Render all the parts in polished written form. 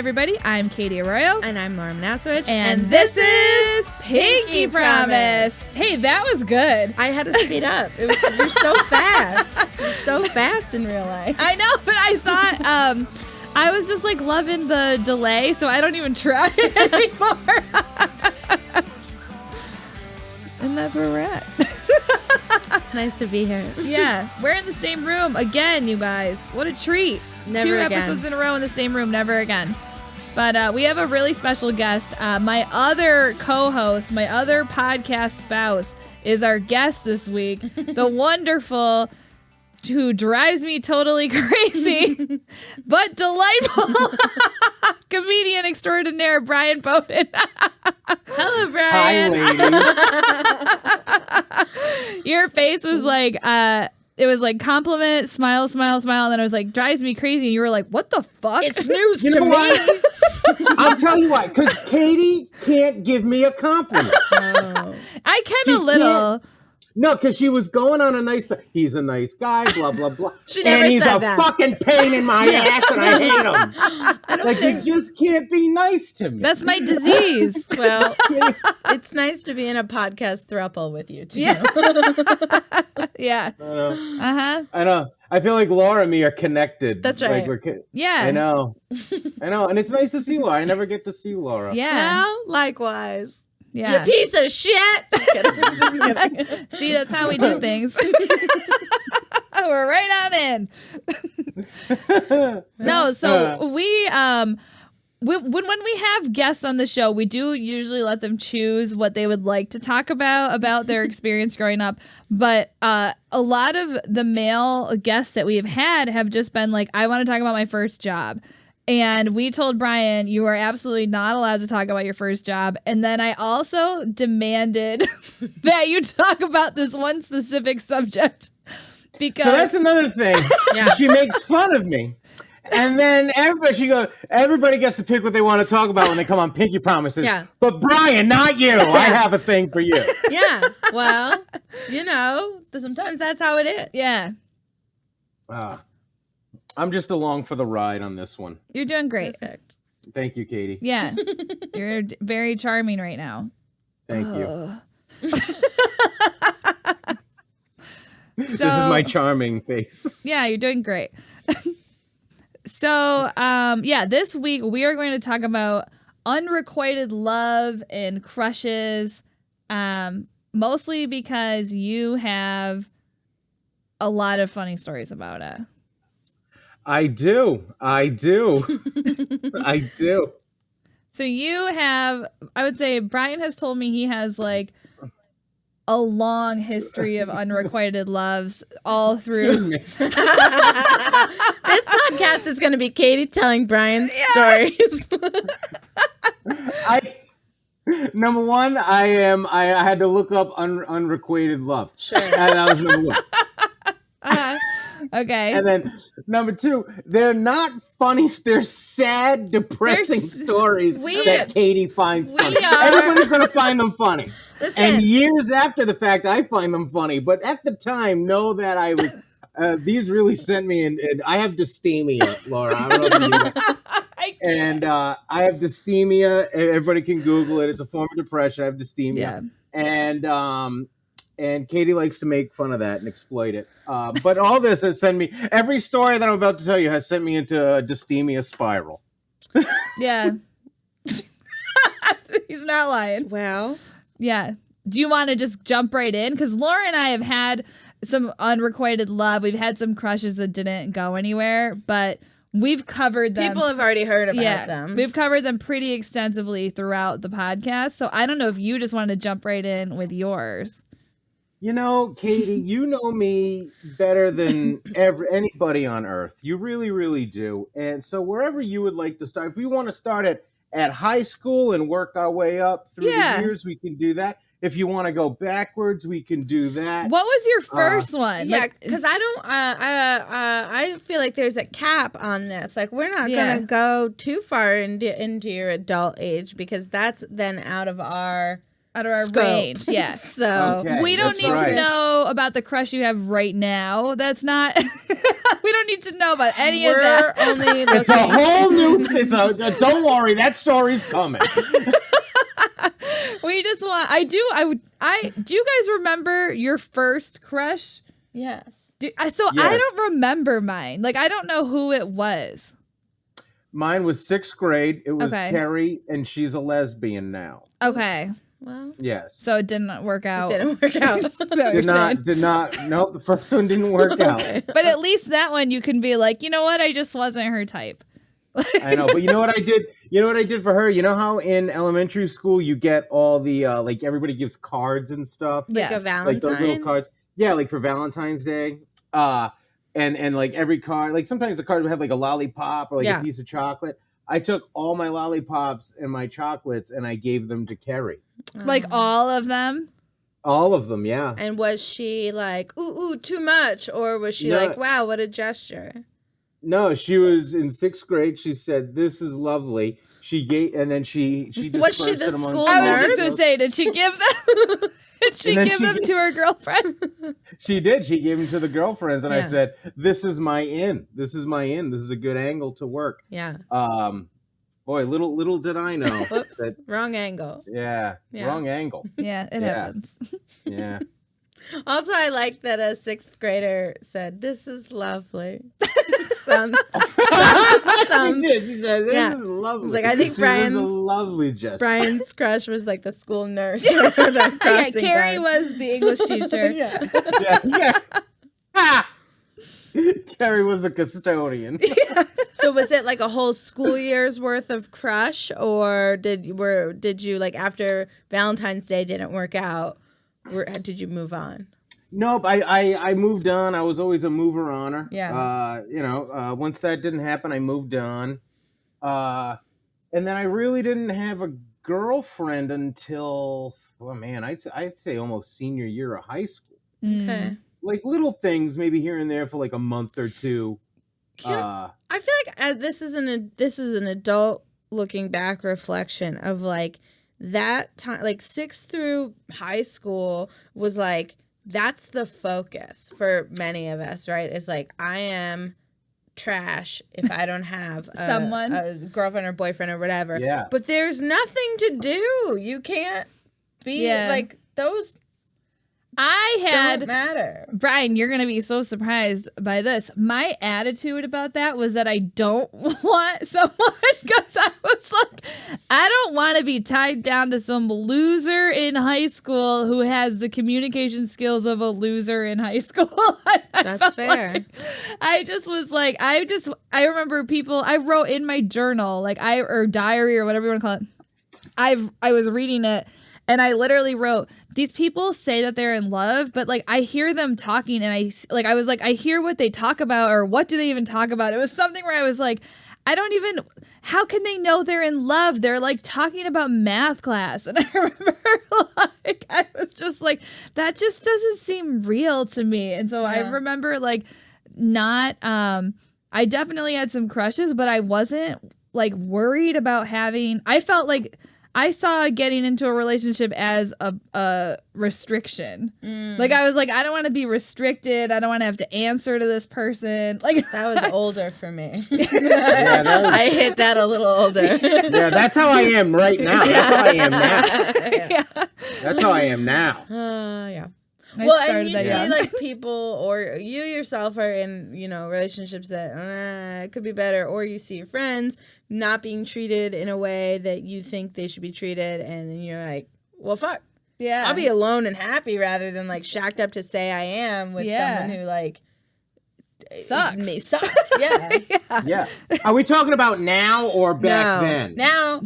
everybody. I'm Katie Arroyo. And I'm Laura Manasowicz. And this is Pinky Promise. Hey, that was good. I had to speed up. You're so fast. You're so fast in real life. I know, but I thought I was just like loving the delay, so I don't even try it anymore. And that's where we're at. It's nice to be here. Yeah, we're in the same room again, you guys. What a treat. Never 2 again. episodes in a row in the same room, never again. But we have a really special guest. My other co-host, my other podcast spouse is our guest this week. The wonderful, who drives me totally crazy, but delightful comedian extraordinaire, Brian Beaudoin. Hello, Brian. Hi, lady. Your face was like, it was like compliment, smile, smile, smile. And then it was like, drives me crazy. And you were like, what the fuck? It's news You to know me. what? I'll tell you why. Because Katie can't give me a compliment. Oh. I can She a little. No, because she was going on a nice... He's a nice guy, blah, blah, blah. She never and he's said a that. fucking pain in my ass, and I hate him. I don't Like, think. you just can't be nice to me. That's my disease. Well, it's nice to be in a podcast thruple with you, too. Yeah. Yeah. I know. Uh-huh. I know. I feel like Laura and me are connected. That's Like right. Yeah. I know. I know. And it's nice to see Laura. I never get to see Laura. Yeah. Well, likewise. Yeah. You piece of shit. Just kidding. Just kidding. See, that's how we do things. We're right on in. No, so we when we have guests on the show, we do usually let them choose what they would like to talk about their experience growing up. But a lot of the male guests that we've had have just been like, I want to talk about my first job. And we told Brian, you are absolutely not allowed to talk about your first job. And then I also demanded that you talk about this one specific subject. Because So that's another thing. She makes fun of me. And then everybody gets to pick what they want to talk about when they come on Pinky Promises. Yeah. But Brian, not you. I have a thing for you. Yeah. Well, sometimes that's how it is. yeah, I'm just along for the ride on this one. you're doing great. Perfect. Thank you, Katie. Yeah, you're very charming right now. Thank you. This is So- my charming face. Yeah, you're doing great. So, this week we are going to talk about unrequited love and crushes, mostly because you have a lot of funny stories about it. I do. I do. So you have, I would say Brian has told me he has like a long history of unrequited loves all through. Excuse me. This podcast is going to be Katie telling Brian's stories. Number one, I had to look up unrequited love. Sure. And that was number one. Okay. And then number two, they're not funny. They're sad, depressing stories that Katie finds funny. Everybody's going to find them funny. Listen. And years after the fact, I find them funny. But at the time, know that I was... these really sent me, and I have dysthymia, Laura. I don't know if you knew that. And I have dysthymia. Everybody can Google it. It's a form of depression. I have dysthymia. Yeah. And Katie likes to make fun of that and exploit it. But all this has sent me... Every story that I'm about to tell you has sent me into a dysthymia spiral. Yeah. He's not lying. Well, Yeah. Do you want to just jump right in? Because Laura and I have had some unrequited love. We've had some crushes that didn't go anywhere, but we've covered them. people have already heard about them. We've covered them pretty extensively throughout the podcast. So I don't know if you just want to jump right in with yours. You know, Katie, you know me better than anybody on earth. You really, really do. And so wherever you would like to start, if we want to start at high school and work our way up through the years, we can do that. If you want to go backwards, we can do that. What was your first one? Yeah, because I don't. I feel like there's a cap on this. Like we're not gonna go too far into your adult age because that's then out of our out of our scope. range. Yes. So Okay. We don't that's need to right. know about the crush you have right now. That's not. We don't need to know about any of we're that. only It's a looking. whole new. Don't worry, that story's coming. We just want. Do you guys remember your first crush? Yes. I Yes. don't remember mine. Like I don't know who it was. Mine was 6th grade. It was Okay. Carrie, and she's a lesbian now. Okay. Well, Yes. So it didn't work out. it didn't work out. Is that what you're saying? Did not. Nope. The first one didn't work out. But at least that one you can be like, you know what? I just wasn't her type. I know, but you know what I did? You know what I did for her? You know how in elementary school you get all the like everybody gives cards and stuff? Like a Yes. Valentine. Like those little cards. Yeah, like for Valentine's Day. And like every card, like sometimes the card would have like a lollipop or like a piece of chocolate. I took all my lollipops and my chocolates and I gave them to Carrie. Like all of them. All of them, yeah. And was she like, ooh, too much? Or was she No. like, wow, what a gesture? No, she was in 6th grade. She said, "This is lovely." She gave, and then she Was she dispersed the it among school I was nurse? just gonna say, did she give them? Did she And then give she them did. to her girlfriend? She did. She gave them to the girlfriends, and I Yeah. said, "This is my in. This is my in. This is a good angle to work." Yeah. Boy, little did I know Whoops. that. Wrong angle. Yeah, Yeah. wrong angle. Yeah, it Yeah. happens. Yeah. Also, I like that a 6th grader said, "This is lovely." Sounds. She did. She said, "This Yeah. is lovely." It's like, I think She was Brian- a lovely gesture. Brian's crush was like the school nurse. Or the Yeah, crossing Carrie guard. was the English teacher. Yeah. Yeah. Ah! Carrie was the custodian. So was it like a whole school year's worth of crush, or did you like after Valentine's Day didn't work out? Did you move on? Nope, I moved on. I was always a mover oner. Yeah. Once that didn't happen, I moved on. And then I really didn't have a girlfriend until, I'd say almost senior year of high school. Okay. Like little things, maybe here and there for like a month or two. I feel like this is an adult looking back reflection of like that time, like 6th through high school was like, that's the focus for many of us, right? It's like, I am trash if I don't have Someone. a girlfriend or boyfriend or whatever. Yeah. But there's nothing to do. You can't be like those I had don't matter. Brian, you're going to be so surprised by this. My attitude about that was that I don't want someone because I was like, I don't want to be tied down to some loser in high school who has the communication skills of a loser in high school. That's fair. I just was like, I remember people, I wrote in my journal, or diary or whatever you want to call it. I was reading it. And I literally wrote, these people say that they're in love, but like I hear them talking and I was like, I hear what they talk about or what do they even talk about? It was something where I was like, how can they know they're in love? They're like talking about math class. And I remember like, I was just like, that just doesn't seem real to me. And so I remember like not, I definitely had some crushes, but I wasn't like worried about I felt like I saw getting into a relationship as a restriction. Like I was like, I don't want to be restricted. I don't want to have to answer to this person. Like That was older for me. Yeah, I hit that a little older. yeah, that's how I am right now. That's how I am now. yeah. That's how I am now. Yeah. I Well, and started you that see, young. like people, or you yourself are in, relationships that could be better, or you see your friends not being treated in a way that you think they should be treated, and then you're like, well, fuck. Yeah. I'll be alone and happy rather than like shacked up to say I am with someone who like Sucks. Me sucks. Yeah. Yeah. Are we talking about now or back No. then? Now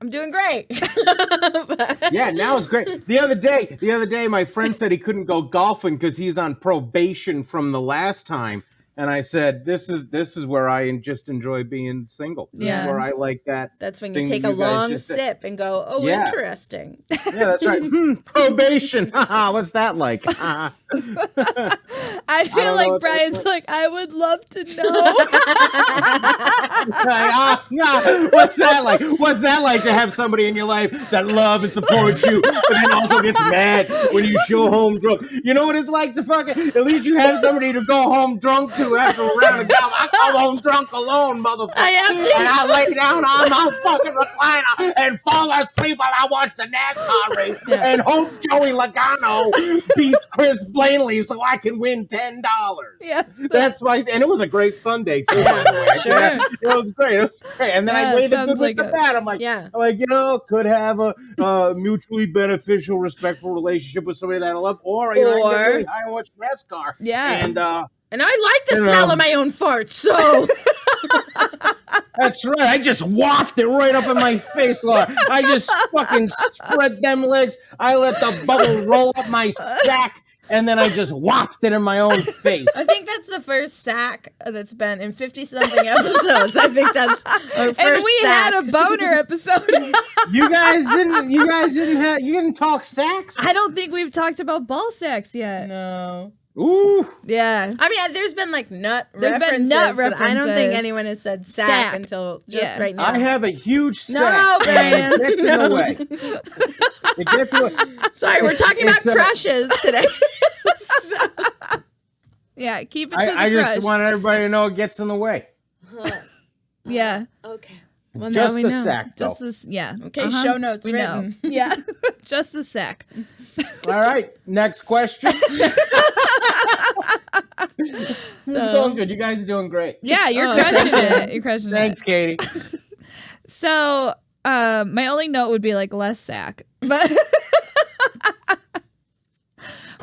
I'm doing great. Yeah, now it's great. The other day, my friend said he couldn't go golfing because he's on probation from the last time. And I said, "This is where I just enjoy being single. This is where I like that." That's when you take a long sip and go, "Oh, interesting." Yeah, that's right. Probation. What's that like? I feel like Brian's like, I would love to know. What's that like? What's that like to have somebody in your life that love and supports you, but then also gets mad when you show home drunk? You know what it's like to fucking, at least you have somebody to go home drunk to after a round of golf. I come home drunk alone, motherfucker. And I lay down on my fucking recliner and fall asleep while I watch the NASCAR race and hope Joey Logano beats Chris Blaney so I can win $10. Yeah. That's my, and it was a great Sunday too, by the way. Sure. It was great. It was great. And then I weighed the good with the bad. I'm like, could have a mutually beneficial, respectful relationship with somebody that I love, or I get really high and watch NASCAR. Yeah. And I like the smell of my own farts, so. That's right. I just wafted it right up in my face, Laura. I just fucking spread them legs. I let the bubble roll up my sack, and then I just wafted it in my own face. I think that's the first sack that's been in 50-something episodes. I think that's our first And we sack. had a boner episode. You didn't talk sacks? I don't think we've talked about ball sacks yet. No. Ooh. Yeah. I mean, there's been like nut There's references, been nut but I don't think references. anyone has said sack until just right now. I have a huge sack. No, Brian. It gets in the way. It gets in the way. Sorry, we're talking about crushes today. Yeah, keep it to the I crush. just want everybody to know it gets in the way. Yeah. Okay. Well, Just now we the know. sack, though. Just this, yeah. Okay, show notes we written. know. Yeah, just the sack. All right, next question. It's going good. You guys are doing great. Yeah, you're crushing it. You're crushing Thanks, it. Katie. So, my only note would be like less sack, but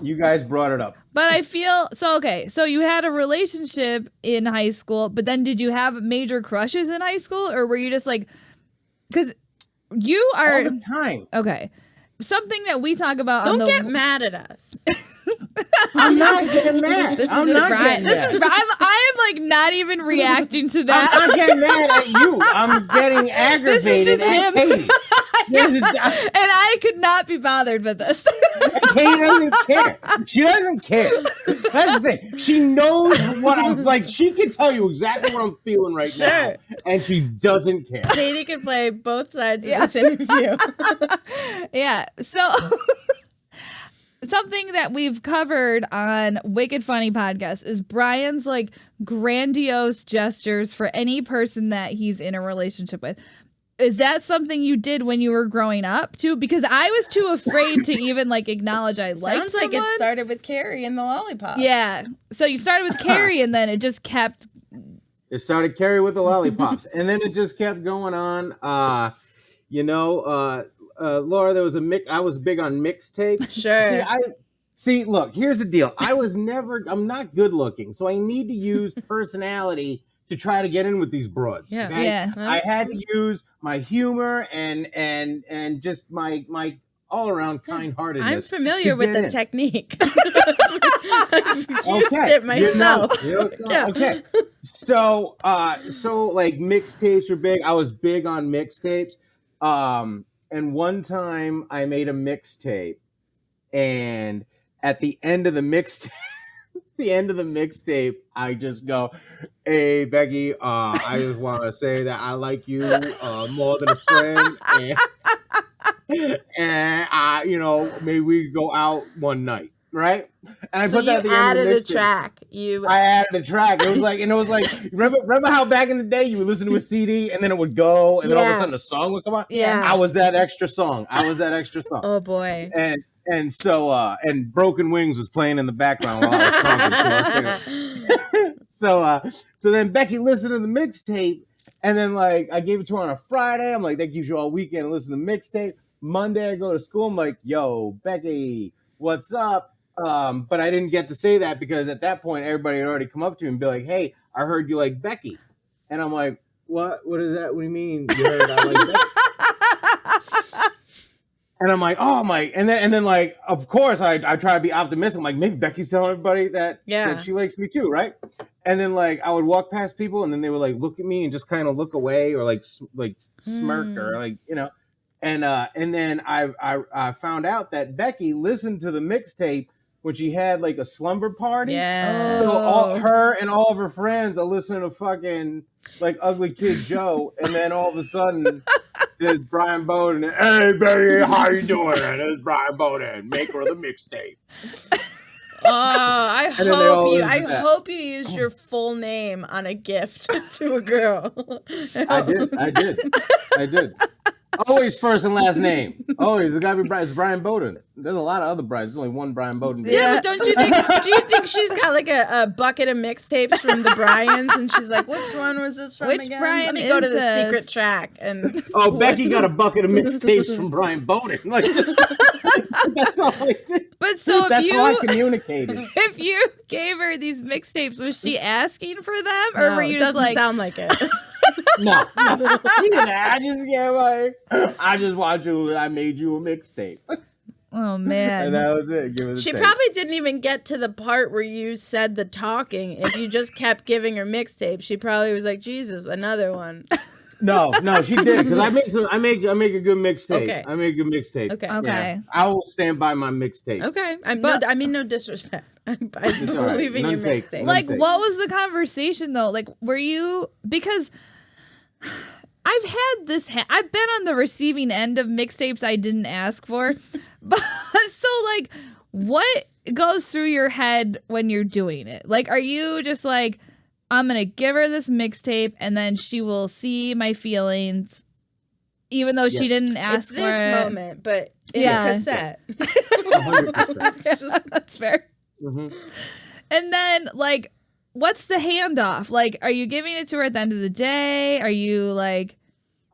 You guys brought it up. but I feel so okay. So you had a relationship in high school, but then did you have major crushes in high school, or were you just like, because you are All the time. okay. Something that we talk about Don't on the get mad at us. I'm not getting mad. This is I'm just not Brian. getting This mad. is I am like not even reacting to that. I'm not getting mad at you. I'm getting aggravated just at him. Katie. And I could not be bothered with this. Katie doesn't care. She doesn't care. That's the thing. She knows what I'm like. She can tell you exactly what I'm feeling right now, and she doesn't care. Katie could play both sides of this interview. Yeah. So something that we've covered on Wicked Funny podcast is Brian's like grandiose gestures for any person that he's in a relationship with. Is that something you did when you were growing up too? Because I was too afraid to even like acknowledge I liked Sounds like someone. it started with Carrie and the lollipop. Yeah. So you started with Carrie and then it just kept. It started Carrie with the lollipops, and then it just kept going on. Laura, there was I was big on mixtapes. Sure. See, look, here's the deal. I'm not good looking, so I need to use personality to try to get in with these broads. Yeah. Okay? Yeah. I had to use my humor and just my all around kind-heartedness. I'm familiar with the technique. I've used Okay. it myself. Okay. So like mixtapes were big. I was big on mixtapes. And one time I made a mixtape, and at the end of the mixtape, I just go, "Hey Becky, I just want to say that I like you more than a friend, and maybe we could go out one night, right?" And I put that at the end of the mixtape. I added a track. It was like, remember how back in the day you would listen to a CD and then it would go, and then all of a sudden a song would come on. Yeah. I was that extra song. Oh boy. And so and Broken Wings was playing in the background while I was talking. So then Becky listened to the mixtape, and then like I gave it to her on a Friday. I'm like, that gives you all weekend to listen to the mixtape. Monday I go to school. I'm like, yo, Becky, what's up? But I didn't get to say that because at that point everybody had already come up to me and be like, "Hey, I heard you like Becky," and I'm like, "What? What is that? What do you mean you heard I like Becky?" And I'm like, oh my, and then like, of course, I try to be optimistic. I'm like, maybe Becky's telling everybody that she likes me too, right? And then like I would walk past people, and then they would like look at me and just kind of look away, or like smirk, or like and then I found out that Becky listened to the mixtape when she had like a slumber party. Yeah. So her and all of her friends are listening to fucking like Ugly Kid Joe, and then all of a sudden. There's Brian Beaudoin. Hey, Betty, how you doing? There's Brian Beaudoin, maker of the mixtape. I hope you use your full name on a gift to a girl. I did. Always first and last name. Always. It's got to be Brian. It's Brian Beaudoin. There's a lot of other Brians. There's only one Brian Beaudoin. Yeah, but don't you think? Do you think she's got like a bucket of mixtapes from the Bryans, and she's like, which one was this from again? Brian Let me go to the secret track and. Oh, Becky got a bucket of mixtapes from Brian Beaudoin. Like, that's all I did. But so that's how I communicated. If you gave her these mixtapes, was she asking for them, or No, were you just like? Sound like it. No. She didn't. I just want you. I made you a mixtape. Oh man. And that was it. She probably didn't even get to the part where you said the talking. If you just kept giving her mixtapes, she probably was like, Jesus, another one. No, she did, because I make a good mixtape. Okay. I make a good mixtape. Okay. Okay. I will stand by my mixtape. Okay. I mean no disrespect. I believe in your mixtape. Like, what was the conversation though? Like, were you, because I've had this. I've been on the receiving end of mixtapes I didn't ask for, but so like, what goes through your head when you're doing it? Like, are you just like, I'm gonna give her this mixtape, and then she will see my feelings, even though she didn't ask for this it. moment, but in a cassette. 100%. That's fair. Mm-hmm. And then, like, what's the handoff? Like, are you giving it to her at the end of the day? Are you like?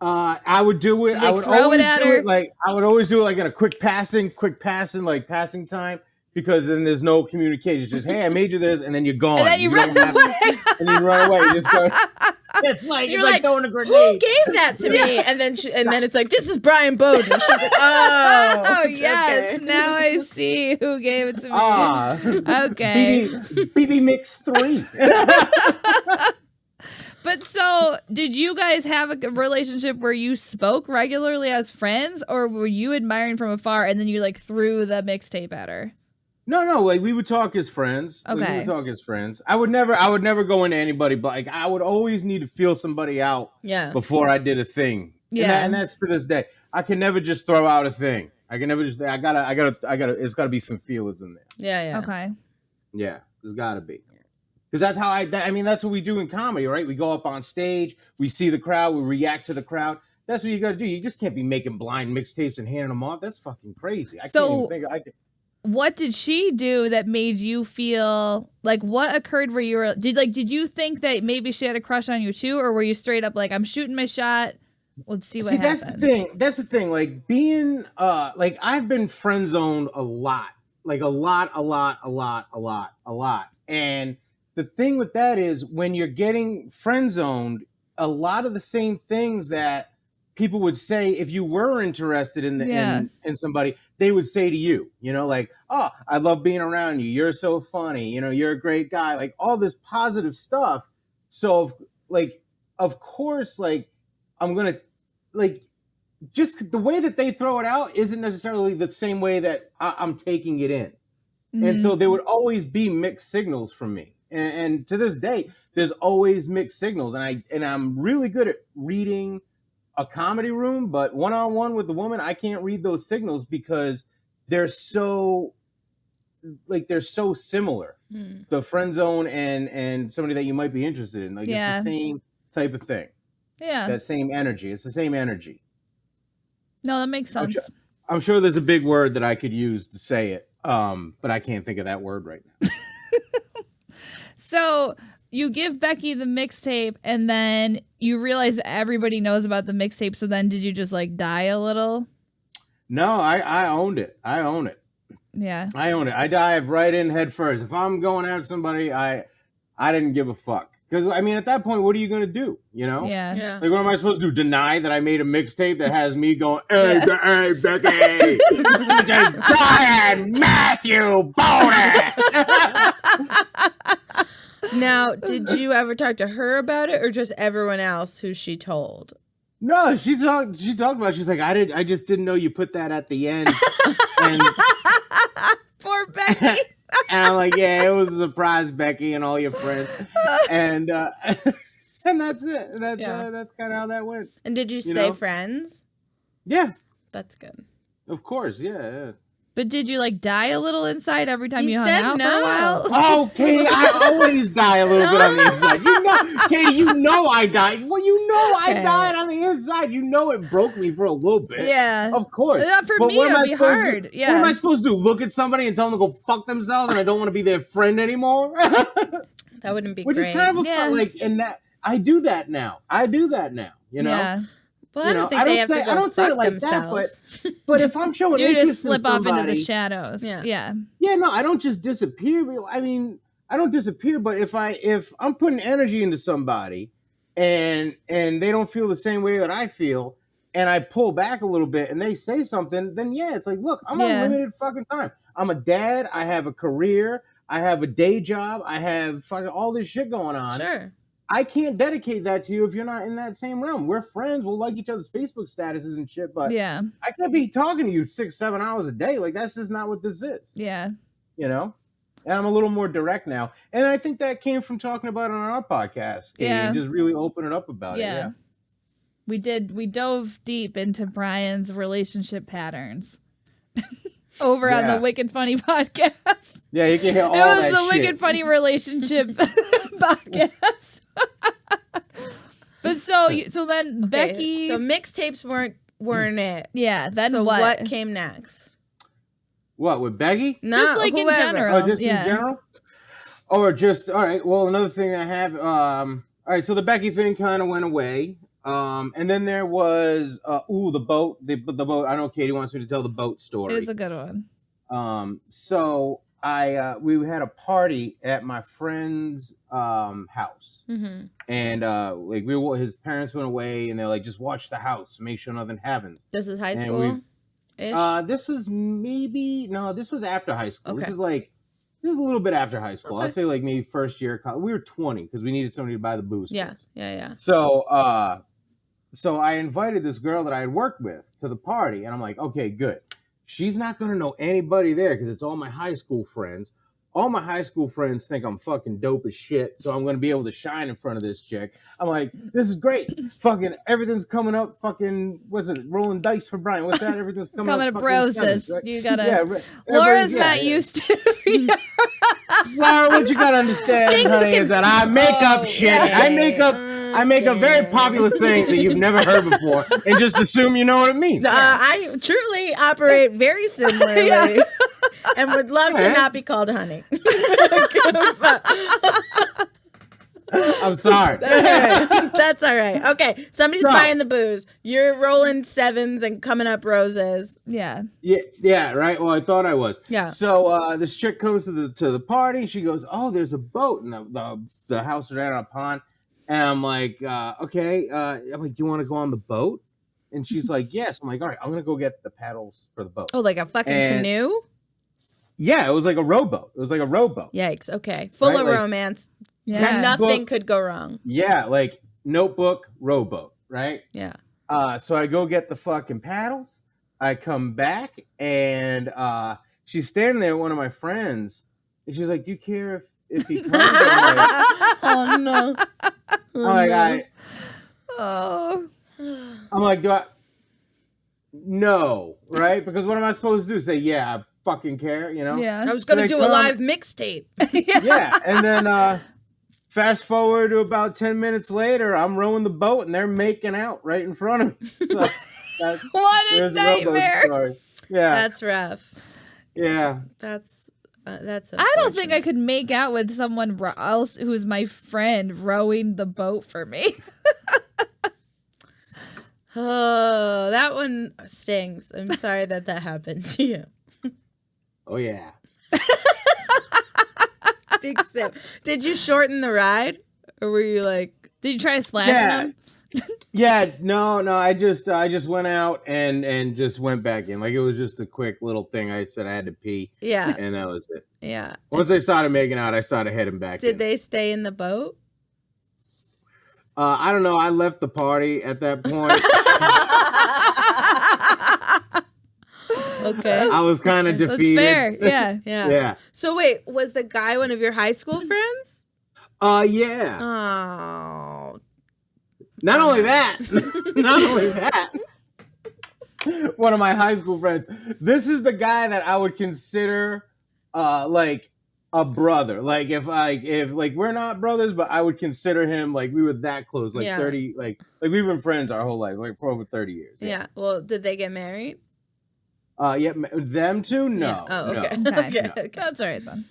I would do it. I would always do it like in a quick passing, like passing time, because then there's no communication. It's just, hey, I made you this, and then you're gone. And then you run away. And you run away. You just go. It's like You're like throwing a grenade. Who gave that to me? And then it's like, this is Brian Beaudoin. She's like, oh yes. Okay. Now I see who gave it to me. Okay. BB Mix 3. But so, did you guys have a relationship where you spoke regularly as friends, or were you admiring from afar and then you like threw the mixtape at her? No, like we would talk as friends. Okay. Like, we would talk as friends. I would never go into anybody, but like I would always need to feel somebody out before I did a thing. Yeah. And that's to this day. I can never just throw out a thing. I can never just, I gotta, it's gotta be some feelers in there. Yeah. Okay. Yeah, there's gotta be. Because that's how that's what we do in comedy, right? We go up on stage, we see the crowd, we react to the crowd. That's what you gotta do. You just can't be making blind mixtapes and handing them off. That's fucking crazy. I can't even think. What did she do that made you feel like, what occurred where you were, did you think that maybe she had a crush on you too, or were you straight up like, I'm shooting my shot, let's see what happens? That's the thing. Like being like I've been friend zoned a lot. And the thing with that is when you're getting friend zoned, a lot of the same things that people would say if you were interested in in somebody, they would say to you, like, oh, I love being around you. You're so funny. You're a great guy. Like all this positive stuff. So like, of course, like I'm going to like, just the way that they throw it out isn't necessarily the same way that I'm taking it in. Mm-hmm. And so there would always be mixed signals from me. And to this day, there's always mixed signals. And I'm really good at reading a comedy room, but one-on-one with a woman, I can't read those signals because they're so similar. The friend zone and somebody that you might be interested in. Like it's the same type of thing. Yeah. That same energy. It's the same energy. No, that makes sense. I'm sure there's a big word that I could use to say it. But I can't think of that word right now. So you give Becky the mixtape, and then you realize that everybody knows about the mixtape. So then did you just like die a little? No, I owned it. I own it. Yeah. I own it. I dive right in head first. If I'm going after somebody, I didn't give a fuck. Because, I mean, at that point, what are you going to do? You know? Yeah. Like, what am I supposed to do? Deny that I made a mixtape that has me going, hey, hey Becky, Brian, Matthew, Beaudoin. Now, did you ever talk to her about it, or just everyone else who she told? No, she talked about it. She's like, I just didn't know you put that at the end. And, poor Becky. and I'm like, yeah, it was a surprise, Becky, and all your friends. And and that's it. That's kind of how that went. And did you say friends? Yeah. That's good. Of course, yeah. But did you like die a little inside every time you hung said out no. for a while? Oh, Katie, I always die a little bit on the inside. You know, Katie, you know I died. Well, you know I died on the inside. You know it broke me for a little bit. Yeah. Of course. For me, it would be hard. What am I supposed to do? Look at somebody and tell them to go fuck themselves and I don't want to be their friend anymore? That wouldn't be Which great. is kind of a fun, like, and that I do that now. You know? Yeah. Well, I don't think they have to go fuck themselves. But if I'm showing you interest just slip in somebody, off into the shadows. Yeah. No, I don't just disappear. I mean, I don't disappear, but if I'm putting energy into somebody and they don't feel the same way that I feel, and I pull back a little bit and they say something, then it's like, look, I'm on limited fucking time. I'm a dad. I have a career. I have a day job. I have fucking all this shit going on. Sure. I can't dedicate that to you if you're not in that same realm. We're friends. We'll like each other's Facebook statuses and shit, but I can't be talking to you 6-7 hours a day. Like, that's just not what this is. Yeah. You know? And I'm a little more direct now. And I think that came from talking about it on our podcast. And just really opening up about it. Yeah. We dove deep into Brian's relationship patterns. Over on the Wicked Funny podcast. Yeah, you can hear all that shit. It was the Wicked Funny relationship podcast. But so then Becky. So mixtapes weren't it? Yeah. Then so what came next? What, with Becky? No, just like whoever. in general. Oh, just in general? Or just, all right, well, another thing I have, all right, so the Becky thing kind of went away. And then there was, the boat, the boat. I know Katie wants me to tell the boat story. It is a good one. So we had a party at my friend's house, and like his parents went away, and they're like, just watch the house, make sure nothing happens. This is high school. This was after high school. Okay. This is a little bit after high school. Okay. I'd say like maybe first year of college. We were 20 because we needed somebody to buy the booze. Yeah. So I invited this girl that I had worked with to the party, and I'm like, okay, good. She's not going to know anybody there because it's all my high school friends. All my high school friends think I'm fucking dope as shit, so I'm going to be able to shine in front of this chick. I'm like, this is great. Fucking everything's coming up. Fucking, what's it? Rolling dice for Brian. What's that? Everything's coming up. Coming to roses. Right? You gotta. Yeah, Laura's not used to. Laura, what you gotta understand, honey, is that I make up shit. I make up very popular sayings that you've never heard before, and just assume you know what it means. I truly operate very similarly, and would love to not be called honey. I'm sorry. That's all right. Okay, somebody's buying the booze. You're rolling sevens and coming up roses. Yeah. Yeah. Right. Well, I thought I was. Yeah. So this chick comes to the party. She goes, "Oh, there's a boat," and the house is right on a pond. And I'm like, "Okay." I'm like, "Do you want to go on the boat?" And she's like, "Yes." I'm like, "All right, I'm gonna go get the paddles for the boat." Oh, like a fucking canoe? Yeah, it was like a rowboat. Yikes. Okay, full of romance. Yeah. Nothing could go wrong. Yeah, like notebook, rowboat, right? Yeah. So I go get the fucking paddles. I come back and she's standing there with one of my friends, and she's like, "Do you care if he comes?" I'm like, Oh no. I'm like, do I? No, right? Because what am I supposed to do? Say, yeah, I fucking care, you know? Yeah. I was gonna do a live mixtape. Yeah, and then fast forward to about 10 minutes later, I'm rowing the boat and they're making out right in front of me. So what a nightmare! Story. Yeah, That's rough. Yeah, that's. I don't think I could make out with someone else who's my friend rowing the boat for me. Oh, that one stings. I'm sorry that happened to you. Oh yeah. Big sip. Did you shorten the ride? Or were you like... Did you try to splash him? Yeah, no, I just went out and just went back in. Like, it was just a quick little thing. I said I had to pee. Yeah. And that was it. Yeah. Once they started making out, I started heading back in. Did they stay in the boat? I don't know. I left the party at that point. Okay. I was kind of defeated. That's fair. Yeah. Yeah. So wait, was the guy one of your high school friends? Yeah. Oh. Not only that. One of my high school friends. This is the guy that I would consider like a brother. Like if we're not brothers, but I would consider him like we were that close, like 30, like we've been friends our whole life, like for over 30 years. Yeah. Well, did they get married? Yeah, them two? No. Yeah. Oh, okay. No. Okay. That's all right then.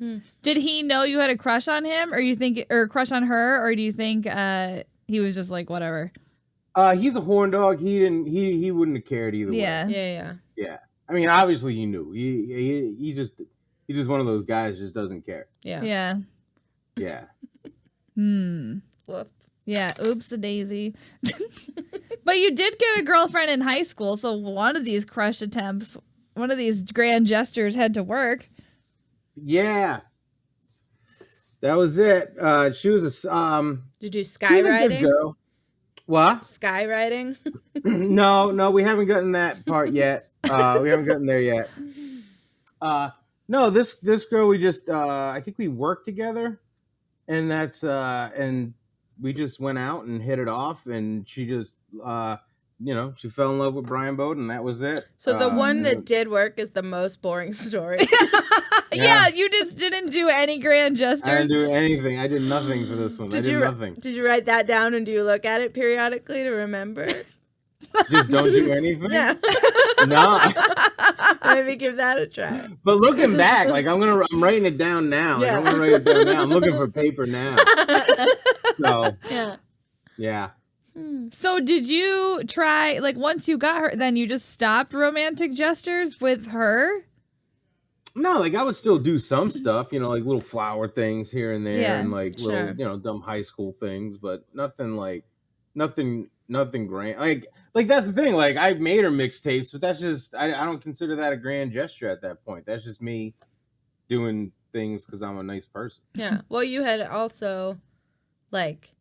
No. Did he know you had a crush on him, or crush on her, or do you think he was just like whatever? He's a horn dog. He wouldn't have cared either way. Yeah. I mean, obviously he knew. He just one of those guys just doesn't care. Yeah. Whoop. Yeah. Oops, a daisy. But you did get a girlfriend in high school, so one of these crush attempts, one of these grand gestures had to work. Yeah. That was it. She was a Did you do skywriting? Girl. What? Skywriting? No, we haven't gotten that part yet. We haven't gotten there yet. No, this girl we just I think we worked together, and that's and we just went out and hit it off, and she just she fell in love with Brian Beaudoin, and that was it. So the one that did work is the most boring story. Yeah, you just didn't do any grand gestures. I didn't do anything. I did nothing for this one. I did nothing. Did you write that down, and do you look at it periodically to remember? Just don't do anything? Yeah. No. Maybe give that a try. But looking back, like I'm writing it down now. Like, I'm gonna write it down now. I'm looking for paper now. So yeah. So did you try, like, once you got her, then you just stopped romantic gestures with her? No, like I would still do some stuff, like little flower things here and there, and like little, dumb high school things, but nothing grand. Like that's the thing. Like I've made her mixtapes, but that's just I don't consider that a grand gesture at that point. That's just me doing things because I'm a nice person. Yeah. Well, you had also like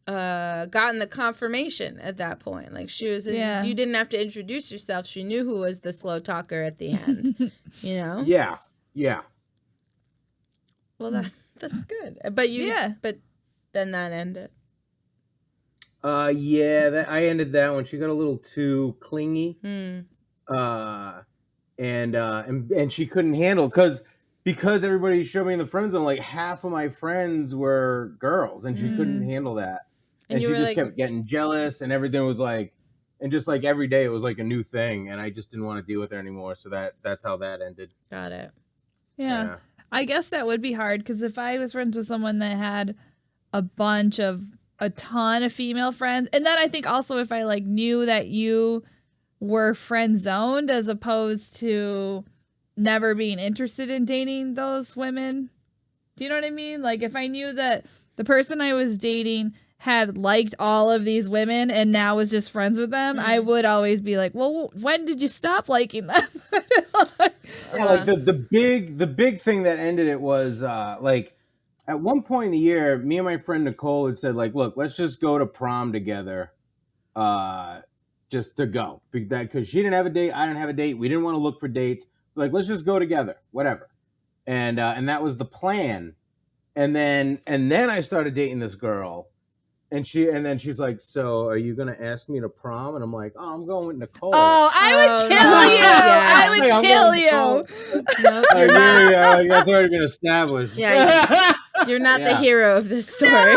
gotten the confirmation at that point. Like she was you didn't have to introduce yourself. She knew who was the slow talker at the end. Yeah. Well, that's good. But then that ended. I ended that one. She got a little too clingy. And she couldn't handle because everybody showed me in the friend zone, like half of my friends were girls, and she couldn't handle that. And she just kept getting jealous, and everything was like, and just like every day it was like a new thing, and I just didn't want to deal with her anymore. So that's how that ended. Got it. Yeah. I guess that would be hard, because if I was friends with someone that had a ton of female friends, and then I think also if I like knew that you were friend zoned as opposed to never being interested in dating those women. Do you know what I mean? Like if I knew that the person I was dating had liked all of these women and now was just friends with them, I would always be like, well, when did you stop liking them? Like the big thing that ended it was like at one point in the year, me and my friend Nicole had said, like, look, let's just go to prom together, just to go, because she didn't have a date, I didn't have a date, we didn't want to look for dates, like, let's just go together, whatever, and that was the plan, and then I started dating this girl, and then she's like, so are you gonna ask me to prom? And I'm like, oh, I'm going with Nicole. Oh, I would kill you. Yeah. I would kill you. Like, that's already been established. Yeah, you're not the hero of this story.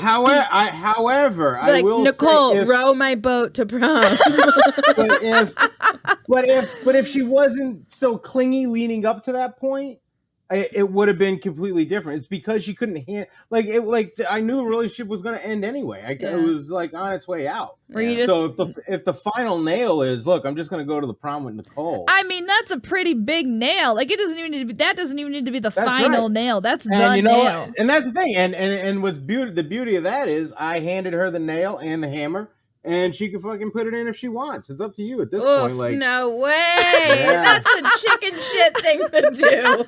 However, like, I will Nicole, say row my boat to prom. but if she wasn't so clingy leading up to that point, it would have been completely different. It's because she couldn't I knew the relationship was going to end anyway. It was like on its way out. So if the final nail is, look, I'm just going to go to the prom with Nicole. I mean, that's a pretty big nail. Like, it doesn't even need to be. That doesn't even need to be the final nail. That's the nail. And that's the thing. And what's the beauty of that is, I handed her the nail and the hammer. And she can fucking put it in if she wants. It's up to you at this point. Like, no way. That's a chicken shit thing to do.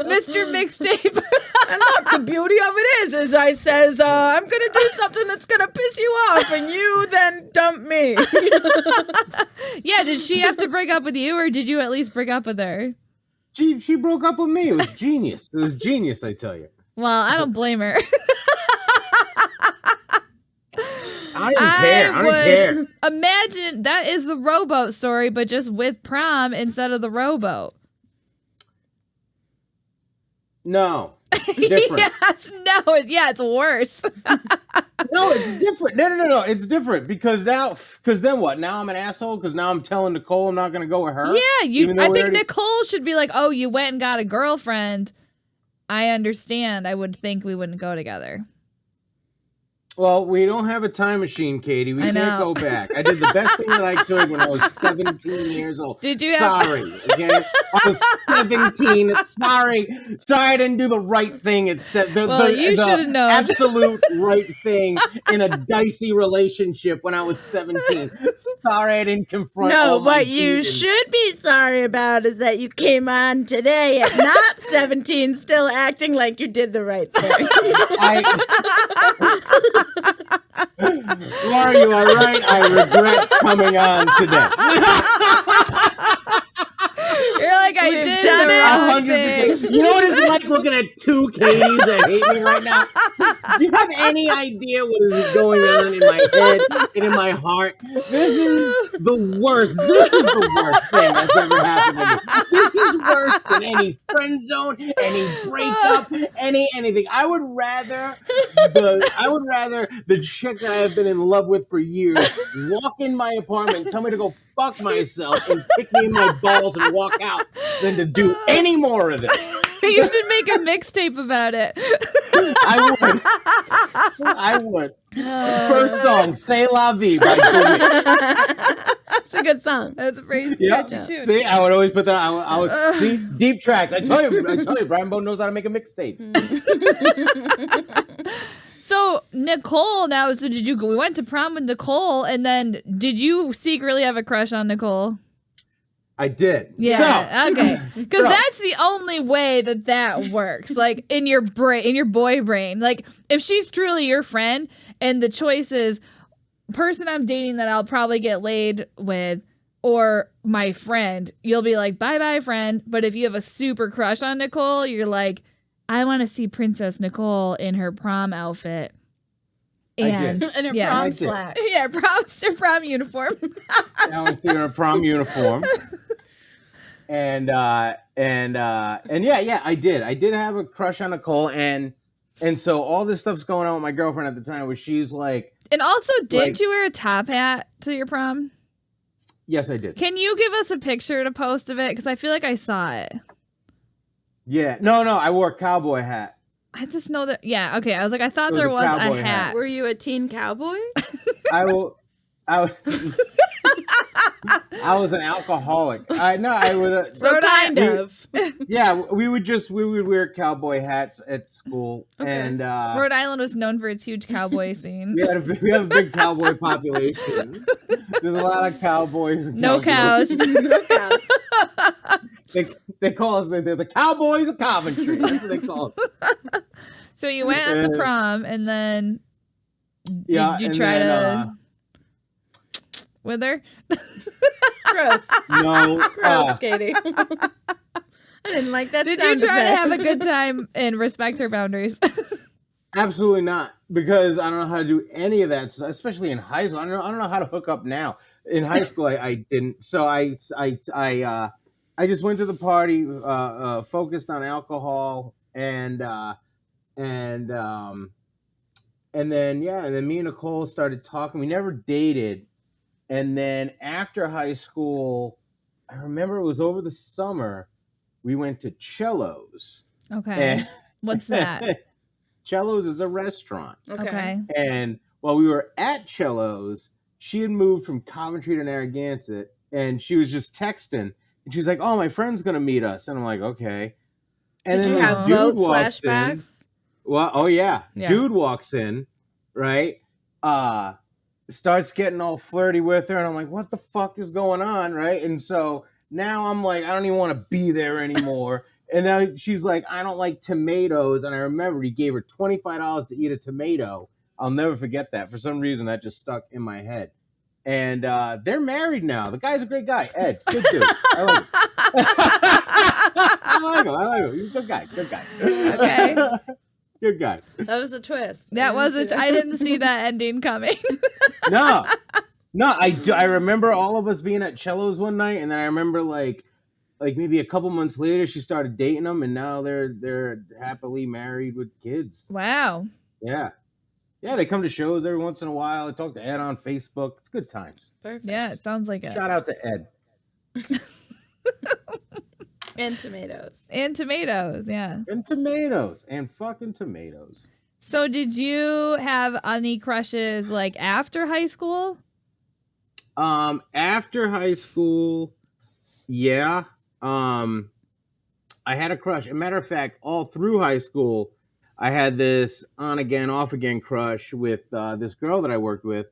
Mr. Mixtape. And look, the beauty of it is I says, I'm going to do something that's going to piss you off, and you then dump me. Yeah, did she have to break up with you, or did you at least break up with her? She broke up with me. It was genius. It was genius, I tell you. Well, I don't blame her. I don't care. Imagine that is the rowboat story, but just with prom instead of the rowboat. No. Different. It's worse. No, it's different. No. It's different because then what? Now I'm an asshole because now I'm telling Nicole I'm not going to go with her? Yeah, I think Nicole should be like, oh, you went and got a girlfriend. I understand. I would think we wouldn't go together. Well, we don't have a time machine, Katie. We can't go back. I did the best thing that I could when I was 17 years old. Did you? Sorry. Okay? I was 17. Sorry, I didn't do the right thing. You should have known. Absolute right thing in a dicey relationship when I was 17. Sorry, I didn't confront. No, what you should be sorry about is that you came on today at not 17, still acting like you did the right thing. Laura, you are right. I regret coming on today. You're like, I did the wrong thing. You know what it's like looking at two Katies that hate me right now? Do you have any idea what is going on in my head and in my heart? This is the worst. This is the worst thing that's ever happened to me. This is worse than any friend zone, any breakup, anything. I would rather the chick that I have been in love with for years walk in my apartment and tell me to go fuck myself and kick me in my balls and walk out than to do any more of this. You should make a mixtape about it. I would. First song, "C'est La Vie" by Beaudoin. It's a good song. That's a pretty catchy tune. See, I would always put that. I would see deep tracks. I tell you, Brian Bone knows how to make a mixtape. So Nicole, we went to prom with Nicole, and then did you secretly have a crush on Nicole? I did. Yeah. Okay. Because that's the only way that works. Like in your brain, in your boy brain. Like if she's truly your friend, and the choice is person I'm dating that I'll probably get laid with, or my friend, you'll be like, bye, friend. But if you have a super crush on Nicole, you're like, I want to see Princess Nicole in her prom outfit. And in her prom slacks. Yeah, prom uniform. I want to see her in a prom uniform. And yeah, I did. I did have a crush on Nicole, and so all this stuff's going on with my girlfriend at the time, where she's like. And also, did you wear a top hat to your prom? Yes, I did. Can you give us a picture to post of it? Because I feel like I saw it. Yeah. No, I wore a cowboy hat. I just know that. Yeah. Okay. I was like, I thought there was a hat. Were you a teen cowboy? I was an alcoholic. I would. So kind of. Yeah, we would wear cowboy hats at school, and Rhode Island was known for its huge cowboy scene. We have a big cowboy population. There's a lot of cowboys. And no cows. No cows. They call us the Cowboys of Coventry. That's what they call us. So you went at the prom, and then you try to with her. Gross. No. Gross, Katie. I didn't like that. Did you try to have a good time and respect her boundaries? Absolutely not, because I don't know how to do any of that, especially in high school. I don't know how to hook up now. In high school, I didn't. So I just went to the party, focused on alcohol, and then me and Nicole started talking. We never dated. And then after high school, I remember it was over the summer, we went to Cello's. Okay. What's that? Cello's is a restaurant. Okay. And while we were at Cello's, she had moved from Coventry to Narragansett, and she was just texting. And she's like, "Oh, my friend's gonna meet us," and I'm like, "Okay." And Did then you this have dude boat walks in. flashbacks? Well, oh yeah. Yeah. Dude walks in, right? Starts getting all flirty with her, and I'm like, "What the fuck is going on?" Right? And so now I'm like, I don't even want to be there anymore. And now she's like, "I don't like tomatoes," and I remember he gave her $25 to eat a tomato. I'll never forget that. For some reason, that just stuck in my head. And they're married now. The guy's a great guy, Ed. Good dude. I like him. I like him. He's a good guy. Good guy. Okay. Good guy. That was a twist. That was I didn't see that ending coming. No, I remember all of us being at Cello's one night, and then I remember like maybe a couple months later, she started dating him, and now they're happily married with kids. Wow. Yeah, they come to shows every once in a while. I talk to Ed on Facebook. It's good times. Perfect. Yeah, it sounds like it. Shout out to Ed. And tomatoes. And tomatoes, yeah. And tomatoes. And fucking tomatoes. So did you have any crushes like after high school? After high school, yeah. I had a crush. As a matter of fact, all through high school, I had this on again, off again crush with this girl that I worked with.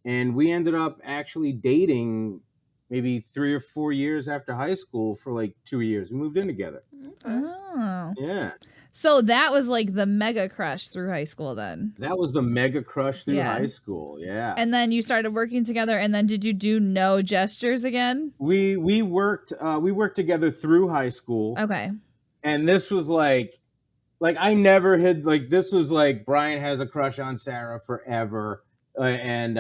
And we ended up actually dating maybe 3 or 4 years after high school for like 2 years. We moved in together. Oh. Yeah. So that was like the mega crush through high school then. That was the mega crush through high school. Yeah. And then you started working together, and then did you do no gestures again? We worked together through high school. Okay. And this was like I never had like this was like Brian has a crush on Sarah forever, and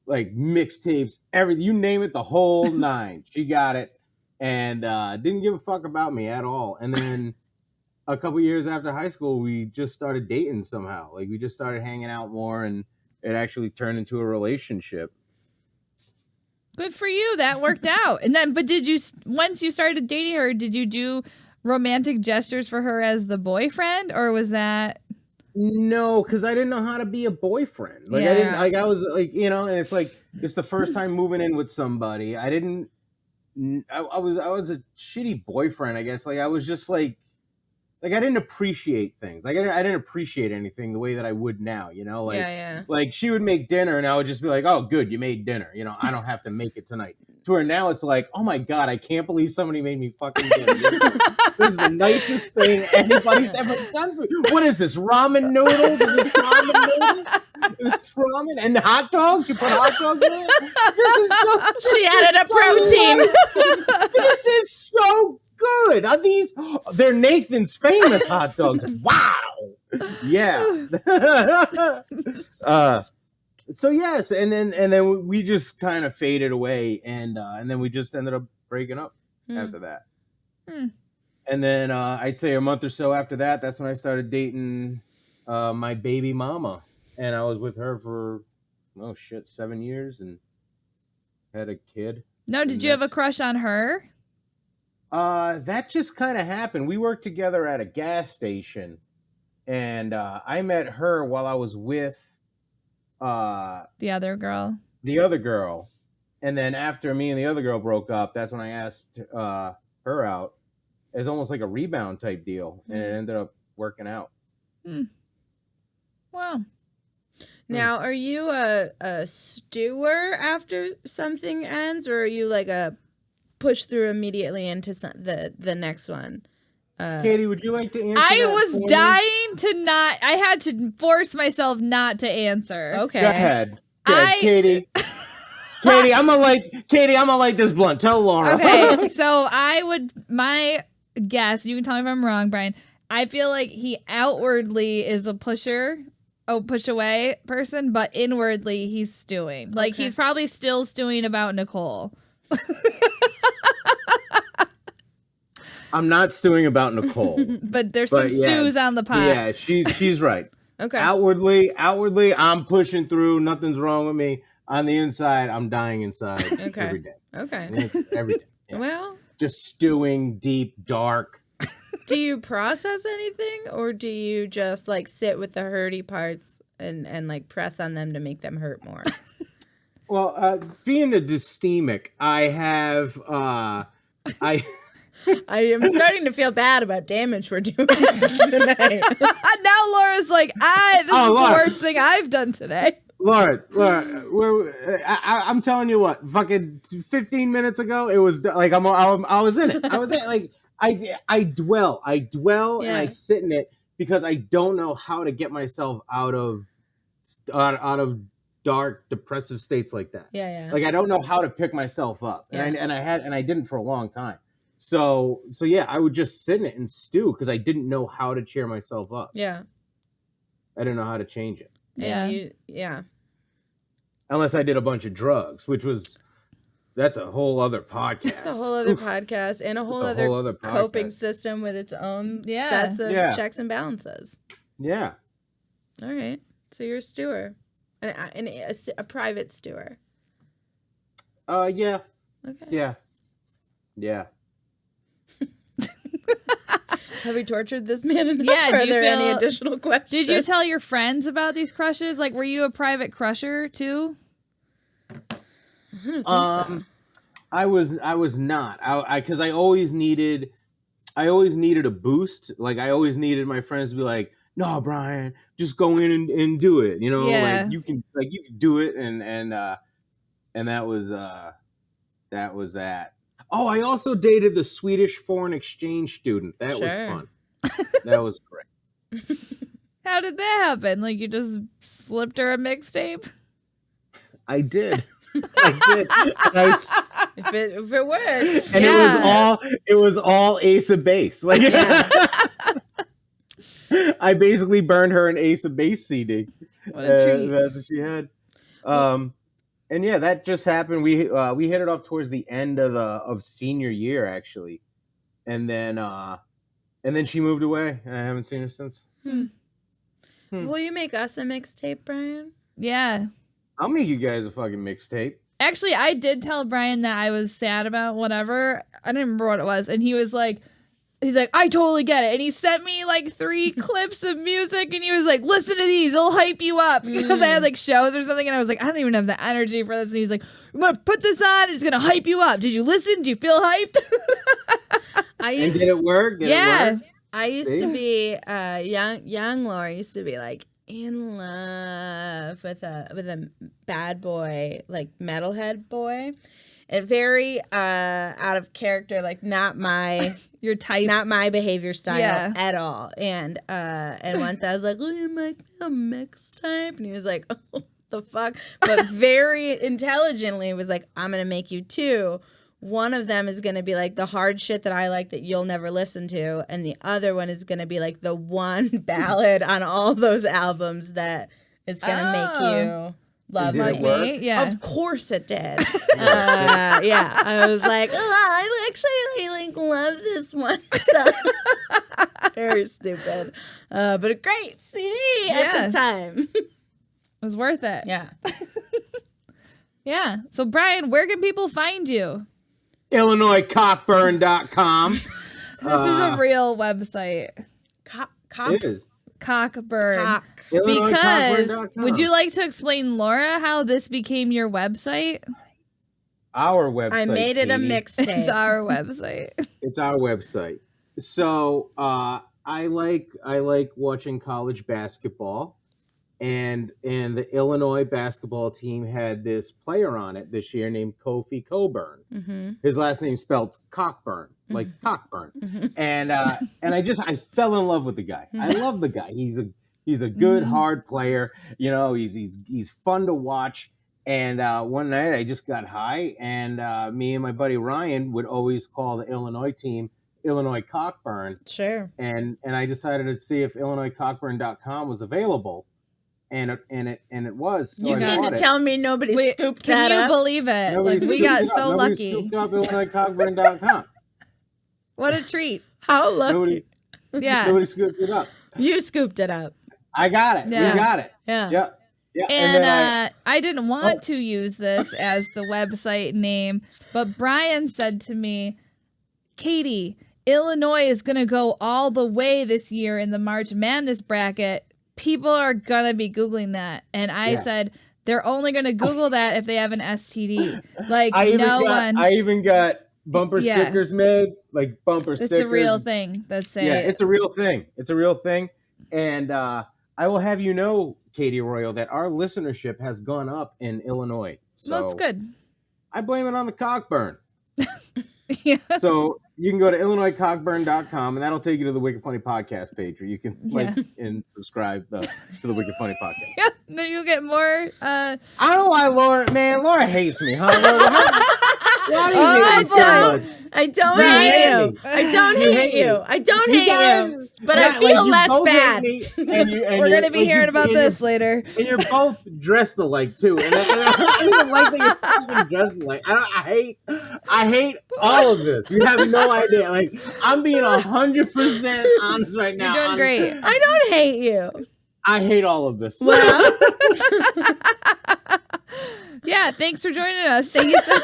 like mixtapes, everything, you name it, the whole nine. She got it, and didn't give a fuck about me at all. And then a couple years after high school, we just started dating somehow. Like we just started hanging out more, and it actually turned into a relationship. Good for you. That worked out. And then, but did you, once you started dating her, did you do romantic gestures for her as the boyfriend, or was that? No, because I didn't know how to be a boyfriend. Like I didn't, like I was like, you know, and it's like it's the first time moving in with somebody. I was a shitty boyfriend, I guess. Like I was just like I didn't appreciate things. Like I didn't appreciate anything the way that I would now, you know? Like like she would make dinner and I would just be like, "Oh, good, you made dinner. You know, I don't have to make it tonight." To her now it's like, "Oh my God, I can't believe somebody made me fucking dinner. This is the nicest thing anybody's ever done for you. What is this? Ramen noodles? Is this ramen noodles? Is this ramen? And hot dogs? You put hot dogs in it? This is so, she added a protein. This is so good. Are these? They're Nathan's famous hot dogs. Wow. Yeah. So yes, and then we just kind of faded away, and then we just ended up breaking up after that. And then I'd say a month or so after that, that's when I started dating my baby mama, and I was with her for 7 years, and had a kid. No, did you have a crush on her? That just kind of happened. We worked together at a gas station, and I met her while I was with the other girl. And then after me and the other girl broke up, that's when I asked her out. It was almost like a rebound type deal, and it ended up working out. Wow. Now, are you a stewer after something ends, or are you like a push through immediately into the next one? Katie, would you like to answer? I was dying to not. I had to force myself not to answer. Okay. Go ahead. Katie. Katie, I'm gonna light this blunt. Tell Laura. Okay, so my guess, you can tell me if I'm wrong, Brian. I feel like he outwardly is a push away person, but inwardly he's stewing. Like he's probably still stewing about Nicole. I'm not stewing about Nicole. but there's some stews on the pot. Yeah, she's right. Okay. Outwardly, I'm pushing through. Nothing's wrong with me. On the inside, I'm dying inside every day. Okay. It's every day. Yeah. Well, just stewing deep, dark. Do you process anything, or do you just like sit with the hurty parts and like press on them to make them hurt more? Well, being a dystemic, I have I am starting to feel bad about damage we're doing tonight. Now Laura's like, this is Laura. the worst thing I've done today. Laura, I'm telling you what, fucking 15 minutes ago, it was like I was in it. I was in it. Like I dwell, and I sit in it because I don't know how to get myself out of dark, depressive states like that. Yeah. Like I don't know how to pick myself up, and I didn't for a long time. So yeah, I would just sit in it and stew because I didn't know how to cheer myself up. Yeah. I didn't know how to change it. Yeah. Unless I did a bunch of drugs, that's a whole other podcast. It's a whole other podcast and a whole other coping system with its own sets of checks and balances. Yeah. All right. So you're a stewer, a private stewer. Yeah. Okay. Yeah. Have we tortured this man enough? Yeah. Are there any additional questions? Did you tell your friends about these crushes? Like, were you a private crusher too? I was not. Because I always needed a boost. Like I always needed my friends to be like, "No, Brian, just go in and do it." You know, like you can do it, and that was that. Oh, I also dated the Swedish foreign exchange student. That was fun. That was great. How did that happen? Like you just slipped her a mixtape? I did. I did. If it works. And it was all Ace of Base. Like I basically burned her an Ace of Base CD. What a treat. That's what she had. And yeah, that just happened. We hit it off towards the end of senior year, actually, and then she moved away, and I haven't seen her since. Will you make us a mixtape, Brian? Yeah, I'll make you guys a fucking mixtape. Actually, I did tell Brian that I was sad about whatever. I don't remember what it was, and he's like, I totally get it. And he sent me like 3 clips of music, and he was like, listen to these, they'll hype you up. Because I had like shows or something, and I was like, I don't even have the energy for this. And he's like, I'm going to put this on, and it's going to hype you up. Did you listen? Do you feel hyped? Did it work? Did it work? I used to be, young Laura used to be like in love with a bad boy, like metalhead boy. And very out of character, like not my... Your type, not my behavior style at all. And once I was like, "Will you make me a mixtape?" And he was like, "Oh, the fuck!" But very intelligently was like, "I'm gonna make you 2. One of them is gonna be like the hard shit that I like that you'll never listen to, and the other one is gonna be like the one ballad on all those albums that is gonna make you." Love me, yeah. Of course it did. I was like, I actually love this one. So, very stupid, but a great CD at the time. It was worth it. Yeah. Yeah. So Brian, where can people find you? IllinoisCockburn.com. This is a real website. It is. Cockburn. Because would you like to explain, Laura, how this became your website? Our website. I made it a mixtape. It's our website. It's our website. So I like watching college basketball, and the Illinois basketball team had this player on it this year named Kofi Coburn. Mm-hmm. His last name spelled Cockburn, like Cockburn. Mm-hmm. And I fell in love with the guy. I love the guy. He's a good, hard player. You know, he's fun to watch. And one night I just got high, and me and my buddy Ryan would always call the Illinois team Illinois Cockburn. Sure. And I decided to see if IllinoisCockburn.com was available. And it was. So you need to tell me nobody scooped that up. Can you believe it? Like, we got so lucky. Nobody scooped up IllinoisCockburn.com. What a treat. How lucky. Nobody scooped it up. You scooped it up. I got it. Yeah. We got it. Yeah. Yeah. Yeah. And I didn't want to use this as the website name, but Brian said to me, Katie, Illinois is going to go all the way this year in the March Madness bracket. People are going to be Googling that. And I said, they're only going to Google that if they have an STD. Like, I even got bumper stickers made, like bumper stickers. It's a real thing. It's a real thing. It's a real thing. And I will have you know, Katie Royal, that our listenership has gone up in Illinois. So well, that's good. I blame it on the cockburn. So you can go to IllinoisCockburn.com, and that'll take you to the Wicked Funny Podcast page where you can like and subscribe to the Wicked Funny Podcast. Yeah, then you'll get more. I don't know why Laura hates me, huh? Why do you hate me so much? I don't hate you. I don't hate you. I don't hate you. But I feel less bad. We're going to be hearing about this later. And you're both dressed alike, too. And I don't even like that you're fucking dressed alike. I hate all of this. You have no idea. Like, I'm being 100% honest right now. You're doing great. I don't hate you. I hate all of this. Well. Yeah, thanks for joining us. Thank you so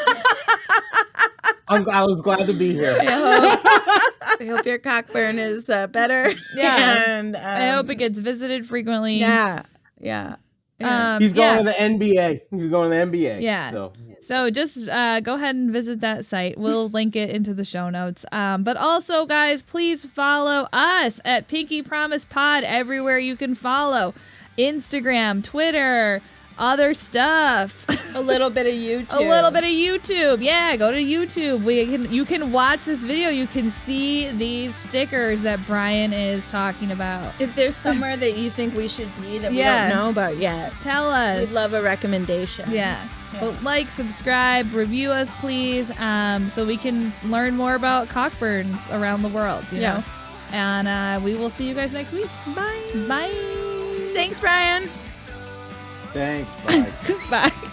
I was glad to be here. I hope your cockburn is better. Yeah. And I hope it gets visited frequently. Yeah. He's going to the NBA. He's going to the NBA. Yeah. So just go ahead and visit that site. We'll link it into the show notes. But also, guys, please follow us at Pinky Promise Pod everywhere you can follow. Instagram, Twitter, other stuff. A little bit of YouTube. Yeah, go to YouTube. You can watch this video. You can see these stickers that Brian is talking about. If there's somewhere that you think we should be that we don't know about yet, tell us. We'd love a recommendation. Yeah. But like, subscribe, review us, please, so we can learn more about cockburns around the world, you know? And we will see you guys next week. Bye. Bye. Thanks, Brian. Thanks. Bye. Bye.